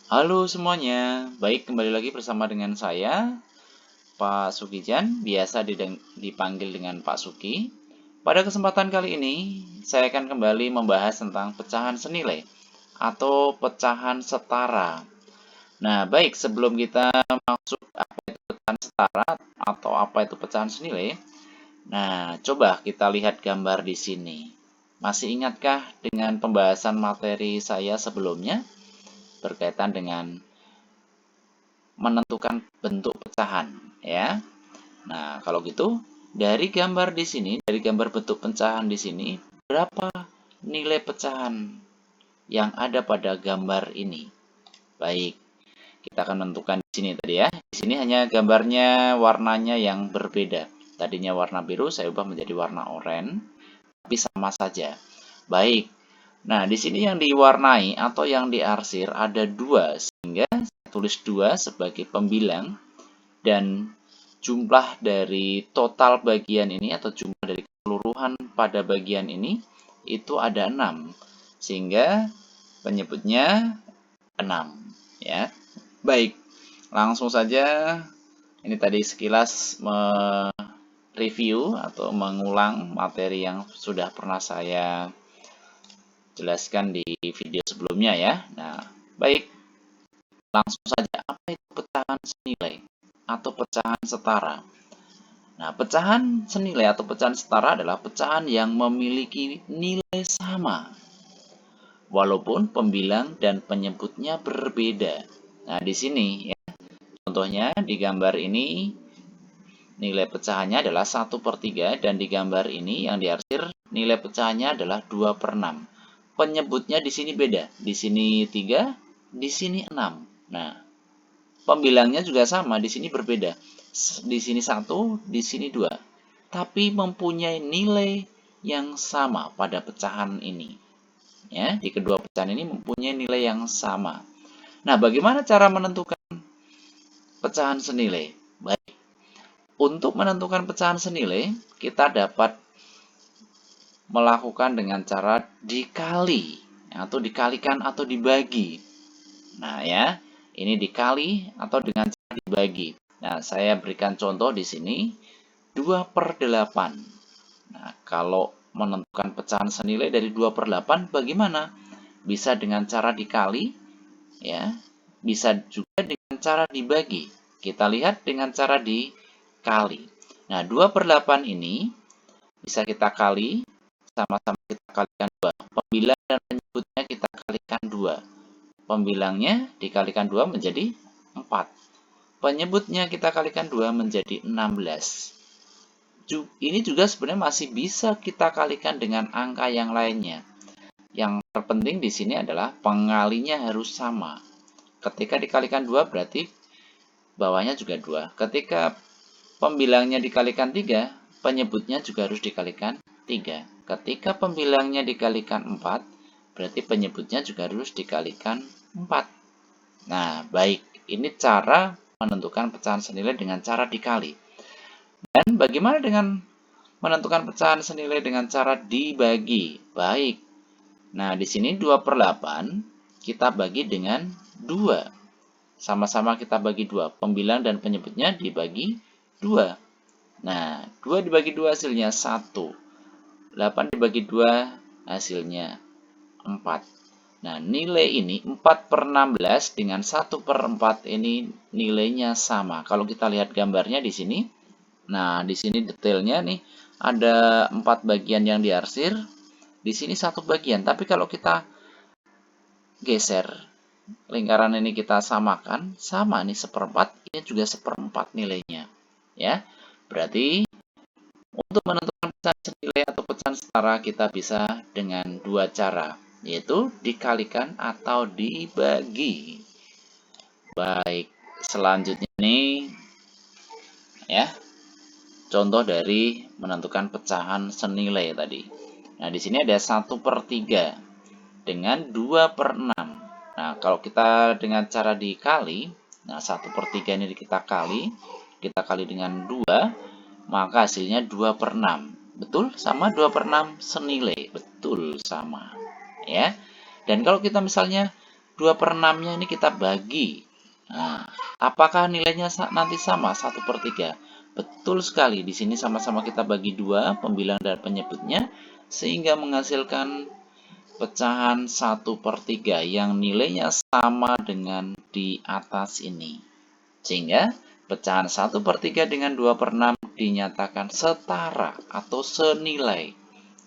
Halo semuanya, baik kembali lagi bersama dengan saya, Pak Sugijan, biasa dipanggil dengan Pak Sugi. Pada kesempatan kali ini, saya akan kembali membahas tentang pecahan senilai atau pecahan setara. Nah, baik sebelum kita masuk apa itu pecahan setara atau apa itu pecahan senilai, nah coba kita lihat gambar di sini. Masih ingatkah dengan pembahasan materi saya sebelumnya berkaitan dengan menentukan bentuk pecahan ya. Nah, kalau gitu dari gambar di sini, dari gambar bentuk pecahan di sini, berapa nilai pecahan yang ada pada gambar ini? Baik, kita akan menentukan di sini tadi ya. Di sini hanya gambarnya warnanya yang berbeda. Tadinya warna biru saya ubah menjadi warna oranye, tapi sama saja. Baik. Nah, di sini yang diwarnai atau yang diarsir ada dua, sehingga saya tulis 2 sebagai pembilang dan jumlah dari total bagian ini atau jumlah dari keseluruhan pada bagian ini itu ada 6. Sehingga penyebutnya 6 ya. Baik, langsung saja ini tadi sekilas mereview atau mengulang materi yang sudah pernah saya jelaskan di video sebelumnya ya. Nah, baik, langsung saja apa itu pecahan senilai atau pecahan setara? Nah, pecahan senilai atau pecahan setara adalah pecahan yang memiliki nilai sama, walaupun pembilang dan penyebutnya berbeda. Nah, di sini ya, contohnya di gambar ini nilai pecahannya adalah 1/3 dan di gambar ini yang diarsir nilai pecahannya adalah 2/6. Penyebutnya di sini beda. Di sini 3, di sini 6. Nah, pembilangnya juga sama, di sini berbeda. Di sini 1, di sini 2. Tapi mempunyai nilai yang sama pada pecahan ini. Ya, di kedua pecahan ini mempunyai nilai yang sama. Nah, bagaimana cara menentukan pecahan senilai? Baik, untuk menentukan pecahan senilai, kita dapat melakukan dengan cara dikali atau dikalikan atau dibagi. Nah, ya, ini dikali atau dengan cara dibagi. Nah, saya berikan contoh di sini 2/8. Nah, kalau menentukan pecahan senilai dari 2/8 bagaimana? Bisa dengan cara dikali, ya, bisa juga dengan cara dibagi. Kita lihat dengan cara dikali. Nah, 2/8 ini bisa kita kali, sama-sama kita kalikan 2. Pembilang dan penyebutnya kita kalikan 2. Pembilangnya dikalikan 2 menjadi 4. Penyebutnya kita kalikan 2 menjadi 16. Ini juga sebenarnya masih bisa kita kalikan dengan angka yang lainnya. Yang terpenting di sini adalah pengalinya harus sama. Ketika dikalikan 2 berarti bawahnya juga 2. Ketika pembilangnya dikalikan 3, penyebutnya juga harus dikalikan 3. Ketika pembilangnya dikalikan 4, berarti penyebutnya juga harus dikalikan 4. Nah, baik. Ini cara menentukan pecahan senilai dengan cara dikali. Dan bagaimana dengan menentukan pecahan senilai dengan cara dibagi? Baik. Nah, di sini 2/8 kita bagi dengan 2. Sama-sama kita bagi 2. Pembilang dan penyebutnya dibagi 2. Nah, 2 dibagi 2 hasilnya 1. 8 dibagi 2 hasilnya 4. Nah, nilai ini 4/16 dengan 1/4 ini nilainya sama. Kalau kita lihat gambarnya di sini, nah, di sini detailnya nih, ada 4 bagian yang diarsir, di sini 1 bagian. Tapi kalau kita geser lingkaran ini kita samakan, sama nih 1/4, ini juga 1/4 nilainya. Ya, berarti untuk menentukan pecahan senilai atau pecahan setara kita bisa dengan 2 cara, yaitu dikalikan atau dibagi. Baik, selanjutnya nih ya, contoh dari menentukan pecahan senilai tadi. Nah, di sini ada 1/3 dengan 2/6. Nah, kalau kita dengan cara dikali, nah 1/3 ini kita kali dengan 2, maka hasilnya 2/6. Betul? Sama 2/6 senilai. Betul, sama. Ya. Dan kalau kita misalnya 2/6-nya ini kita bagi. Nah, apakah nilainya nanti sama 1/3? Betul sekali, di sini sama-sama kita bagi 2, pembilang dan penyebutnya, sehingga menghasilkan pecahan 1/3 yang nilainya sama dengan di atas ini. Sehingga pecahan 1/3 dengan 2/6 dinyatakan setara atau senilai.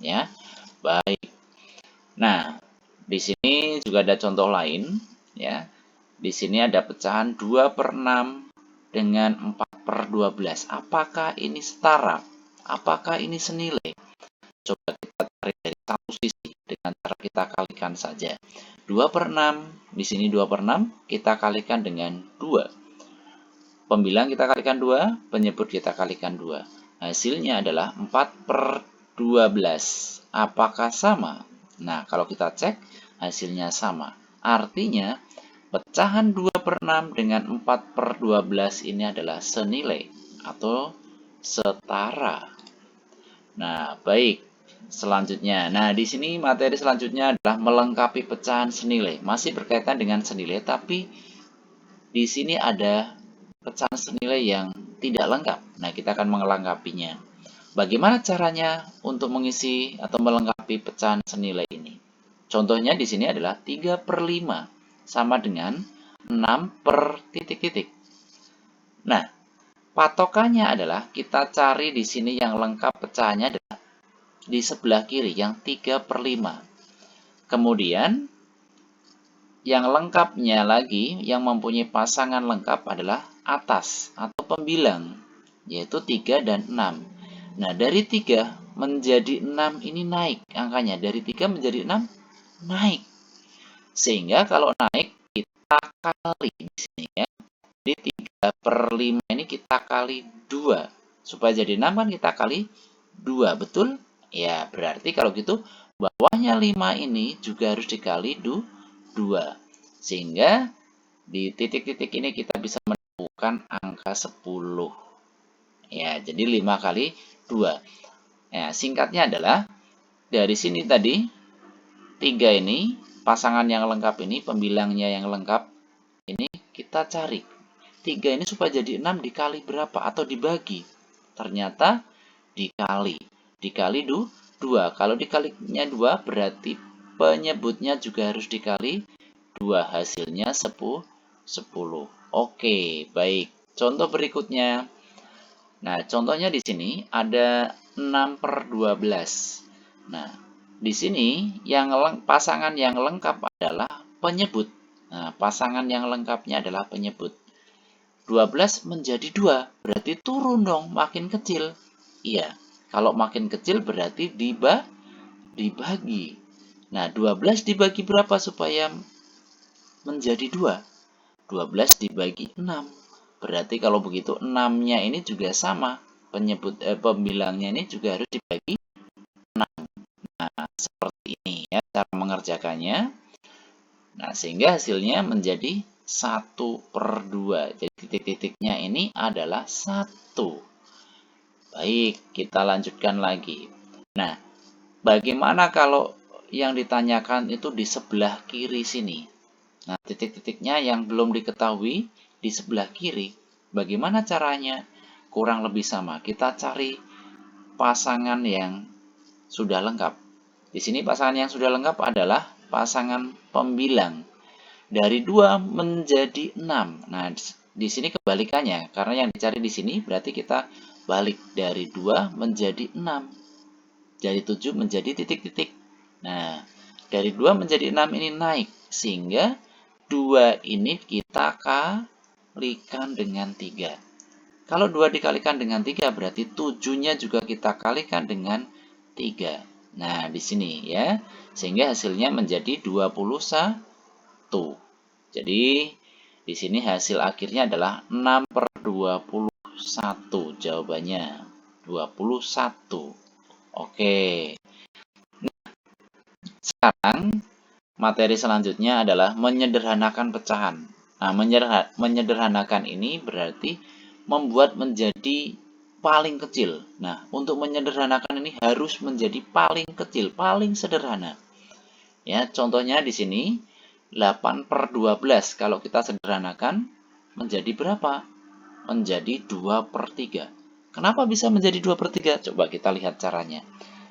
Ya, baik. Nah, di sini juga ada contoh lain. Ya, di sini ada pecahan 2/6 dengan 4/12. Apakah ini setara? Apakah ini senilai? Coba kita cari dari satu sisi dengan cara kita kalikan saja. 2/6, di sini 2/6 kita kalikan dengan 2. Pembilang kita kalikan 2, penyebut kita kalikan 2. Hasilnya adalah 4/12. Apakah sama? Nah, kalau kita cek, hasilnya sama. Artinya, pecahan 2/6 dengan 4/12 ini adalah senilai atau setara. Nah, baik. Selanjutnya, nah di sini materi selanjutnya adalah melengkapi pecahan senilai. Masih berkaitan dengan senilai, tapi di sini ada pecahan senilai yang tidak lengkap. Nah, kita akan melengkapinya. Bagaimana caranya untuk mengisi atau melengkapi pecahan senilai ini? Contohnya di sini adalah 3/5 sama dengan 6 per titik-titik. Nah, patokannya adalah kita cari di sini yang lengkap pecahannya adalah di sebelah kiri yang 3/5. Kemudian yang lengkapnya lagi yang mempunyai pasangan lengkap adalah atas atau pembilang, yaitu 3 dan 6. Nah, dari 3 menjadi 6 ini naik angkanya, dari 3 menjadi 6 naik. Sehingga kalau naik kita kali di sini ya. Jadi 3/5 ini kita kali 2. Supaya jadi 6 kan kita kali 2, betul? Ya, berarti kalau gitu bawahnya 5 ini juga harus dikali 2. Sehingga di titik-titik ini kita bisa menemukan angka 10. Ya, jadi 5 kali 2. Ya, singkatnya adalah dari sini tadi 3 ini, pasangan yang lengkap ini, pembilangnya yang lengkap ini kita cari. 3 ini supaya jadi 6 dikali berapa atau dibagi? Ternyata dikali. Dikali 2. Kalau dikalinya 2 berarti penyebutnya juga harus dikali 2. Hasilnya 10. Oke, baik. Contoh berikutnya. Nah, contohnya di sini ada 6/12. Nah, di sini yang pasangan yang lengkap adalah penyebut. Nah, pasangan yang lengkapnya adalah penyebut. 12 menjadi 2, berarti turun dong, makin kecil. Iya, kalau makin kecil berarti dibagi. Nah, 12 dibagi berapa supaya menjadi 2? 12 dibagi 6. Berarti kalau begitu 6-nya ini juga sama. Pembilangnya ini juga harus dibagi 6. Nah, seperti ini ya cara mengerjakannya. Nah, sehingga hasilnya menjadi 1/2. Jadi titik-titiknya ini adalah 1. Baik, kita lanjutkan lagi. Nah, bagaimana kalau yang ditanyakan itu di sebelah kiri sini? Nah, titik-titiknya yang belum diketahui di sebelah kiri. Bagaimana caranya? Kurang lebih sama. Kita cari pasangan yang sudah lengkap. Di sini pasangan yang sudah lengkap adalah pasangan pembilang. Dari 2 menjadi 6. Nah, di sini kebalikannya. Karena yang dicari di sini berarti kita balik dari 2 menjadi 6. Dari 7 menjadi titik-titik. Nah, dari 2 menjadi 6 ini naik. Sehingga 2 ini kita kalikan dengan 3. Kalau 2 dikalikan dengan 3 berarti 7-nya juga kita kalikan dengan 3. Nah, di sini ya. Sehingga hasilnya menjadi 21. Jadi, di sini hasil akhirnya adalah 6/21. Jawabannya 21. Oke. Sekarang materi selanjutnya adalah menyederhanakan pecahan. Nah, menyederhanakan ini berarti membuat menjadi paling kecil. Nah, untuk menyederhanakan ini harus menjadi paling kecil, paling sederhana. Ya, contohnya di sini 8/12 kalau kita sederhanakan menjadi berapa? Menjadi 2/3. Kenapa bisa menjadi 2/3? Coba kita lihat caranya.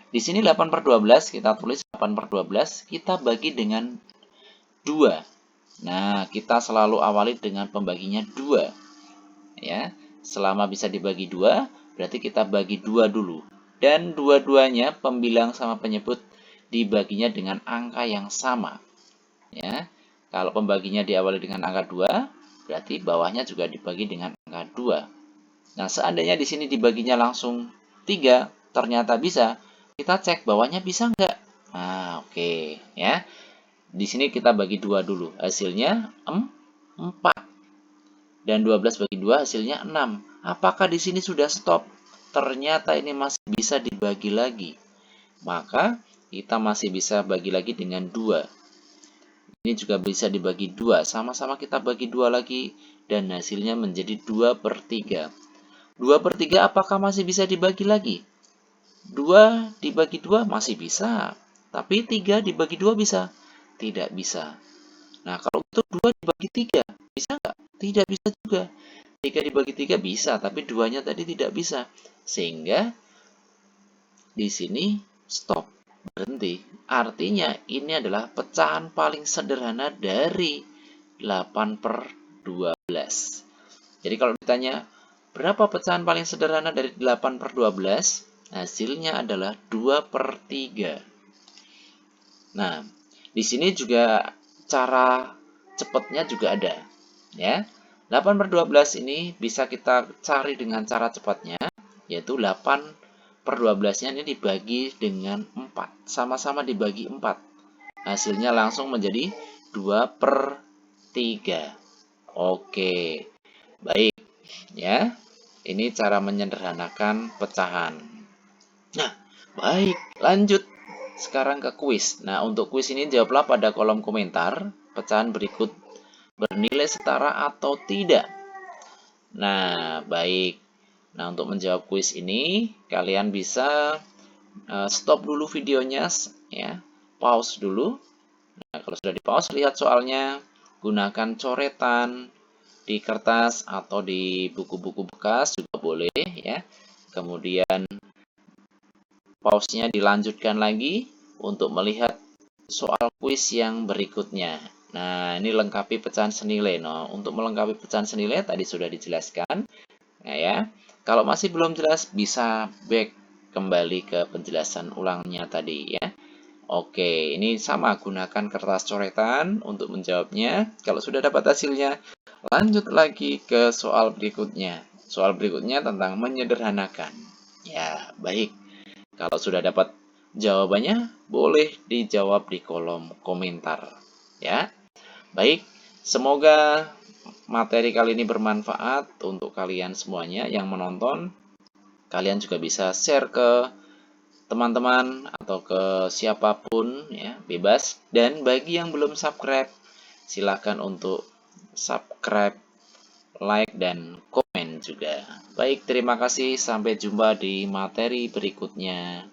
Di sini 8/12, kita tulis 8/12, kita bagi dengan 2. Nah, kita selalu awali dengan pembaginya 2. Ya, selama bisa dibagi 2, berarti kita bagi 2 dulu. Dan dua-duanya, pembilang sama penyebut, dibaginya dengan angka yang sama. Ya, kalau pembaginya diawali dengan angka 2, berarti bawahnya juga dibagi dengan angka 2. Nah, seandainya di sini dibaginya langsung 3, ternyata bisa. Kita cek bawahnya bisa nggak? Nah, oke. Ya. Di sini kita bagi 2 dulu. Hasilnya 4. Dan 12 bagi 2 hasilnya 6. Apakah di sini sudah stop? Ternyata ini masih bisa dibagi lagi. Maka kita masih bisa bagi lagi dengan 2. Ini juga bisa dibagi 2. Sama-sama kita bagi 2 lagi. Dan hasilnya menjadi 2/3. 2/3 apakah masih bisa dibagi lagi? 2 dibagi 2 masih bisa. Tapi 3 dibagi 2 bisa? Tidak bisa. Nah, kalau itu 2 dibagi 3, bisa nggak? Tidak bisa juga. 3 dibagi 3 bisa, tapi 2-nya tadi tidak bisa. Sehingga di sini stop, berhenti. Artinya ini adalah pecahan paling sederhana dari 8/12. Jadi kalau ditanya, berapa pecahan paling sederhana dari 8/12? Hasilnya adalah 2/3. Nah, di sini juga cara cepatnya juga ada. Ya, 8/12 ini bisa kita cari dengan cara cepatnya, yaitu 8/12-nya ini dibagi dengan 4. Sama-sama dibagi 4. Hasilnya langsung menjadi 2/3. Oke, baik. Ya, ini cara menyederhanakan pecahan. Nah, baik, lanjut. Sekarang ke kuis. Nah, untuk kuis ini jawablah pada kolom komentar pecahan berikut bernilai setara atau tidak. Nah, baik. Nah, untuk menjawab kuis ini, kalian bisa stop dulu videonya, ya. Pause dulu. Nah, kalau sudah di pause, lihat soalnya. Gunakan coretan di kertas atau di buku-buku bekas juga boleh, ya. Kemudian pause-nya dilanjutkan lagi untuk melihat soal kuis yang berikutnya. Nah, ini lengkapi pecahan senilai. Nah, untuk melengkapi pecahan senilai tadi sudah dijelaskan. Nah, ya. Kalau masih belum jelas, bisa back kembali ke penjelasan ulangnya tadi, ya. Oke, ini sama, gunakan kertas coretan untuk menjawabnya. Kalau sudah dapat hasilnya, lanjut lagi ke soal berikutnya. Soal berikutnya tentang menyederhanakan. Ya, baik. Kalau sudah dapat jawabannya, boleh dijawab di kolom komentar. Ya, baik. Semoga materi kali ini bermanfaat untuk kalian semuanya yang menonton. Kalian juga bisa share ke teman-teman atau ke siapapun, ya, bebas. Dan bagi yang belum subscribe, silakan untuk subscribe, like, dan komen juga. Baik, terima kasih. Sampai jumpa di materi berikutnya.